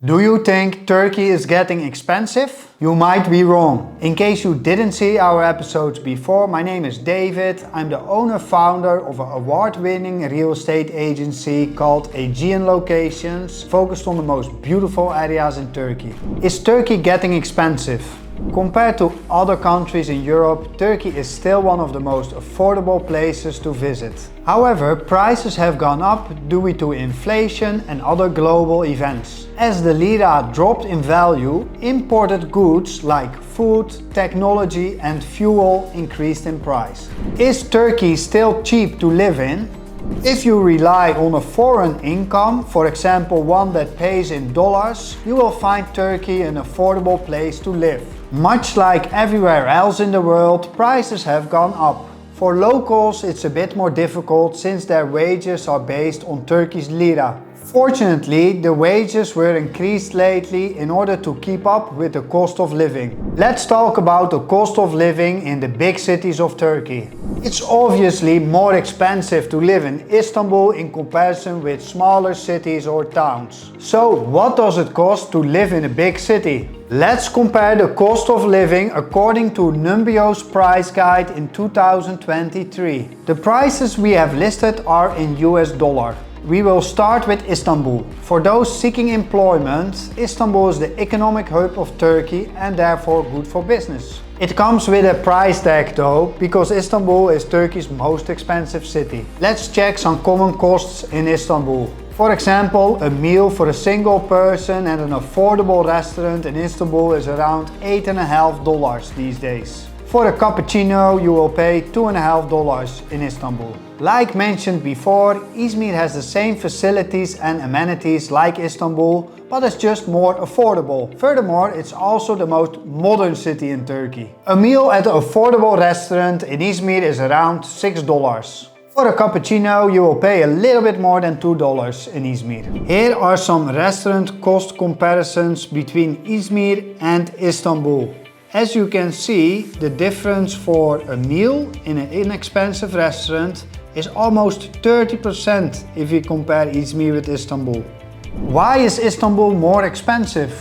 Do you think Turkey is getting expensive? You might be wrong. In case you didn't see our episodes before, my name is David. I'm the owner-founder of an award-winning real estate agency called Aegean Locations, focused on the most beautiful areas in Turkey. Is Turkey getting expensive? Compared to other countries in Europe, Turkey is still one of the most affordable places to visit. However, prices have gone up due to inflation and other global events. As the lira dropped in value, imported goods like food, technology and fuel increased in price. Is Turkey still cheap to live in? If you rely on a foreign income, for example one that pays in dollars, you will find Turkey an affordable place to live. Much like everywhere else in the world, prices have gone up. For locals it's a bit more difficult since their wages are based on Turkish lira. Fortunately, the wages were increased lately in order to keep up with the cost of living. Let's talk about the cost of living in the big cities of Turkey. It's obviously more expensive to live in Istanbul in comparison with smaller cities or towns. So, what does it cost to live in a big city? Let's compare the cost of living according to Numbio's price guide in 2023. The prices we have listed are in US dollar. We will start with Istanbul. For those seeking employment, Istanbul is the economic hub of Turkey and therefore good for business. It comes with a price tag though, because Istanbul is Turkey's most expensive city. Let's check some common costs in Istanbul. For example, a meal for a single person at an affordable restaurant in Istanbul is around $8.50 these days. For a cappuccino, you will pay $2.50 in Istanbul. Like mentioned before, Izmir has the same facilities and amenities like Istanbul, but it's just more affordable. Furthermore, it's also the most modern city in Turkey. A meal at an affordable restaurant in Izmir is around $6. For a cappuccino, you will pay a little bit more than $2 in Izmir. Here are some restaurant cost comparisons between Izmir and Istanbul. As you can see, the difference for a meal in an inexpensive restaurant is almost 30% if we compare Izmir with Istanbul. Why is Istanbul more expensive?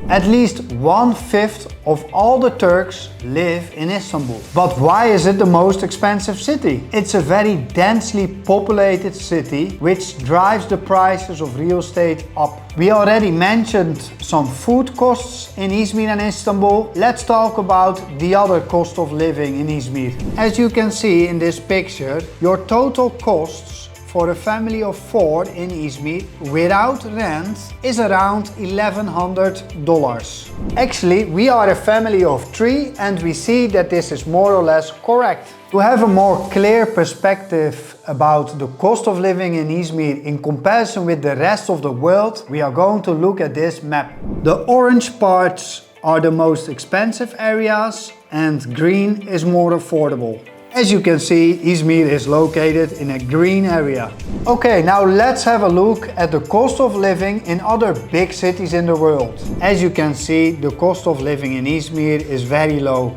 At least 1/5 of all the Turks live in Istanbul. But why is it the most expensive city? It's a very densely populated city which drives the prices of real estate up. We already mentioned some food costs in Izmir and Istanbul. Let's talk about the other cost of living in Izmir. As you can see in this picture, your total costs for a family of 4 in Izmir without rent is around $1,100. Actually, we are a family of 3 and we see that this is more or less correct. To have a more clear perspective about the cost of living in Izmir in comparison with the rest of the world, we are going to look at this map. The orange parts are the most expensive areas and green is more affordable. As you can see, Izmir is located in a green area. Okay, now let's have a look at the cost of living in other big cities in the world. As you can see, the cost of living in Izmir is very low.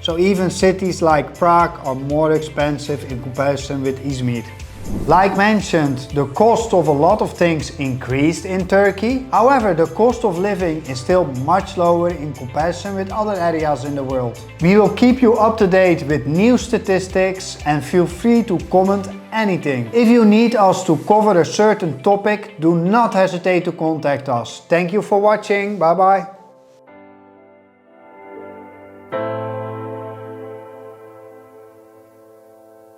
So even cities like Prague are more expensive in comparison with Izmir. Like mentioned, the cost of a lot of things increased in Turkey. However, the cost of living is still much lower in comparison with other areas in the world. We will keep you up to date with new statistics and feel free to comment anything. If you need us to cover a certain topic, do not hesitate to contact us. Thank you for watching. Bye bye.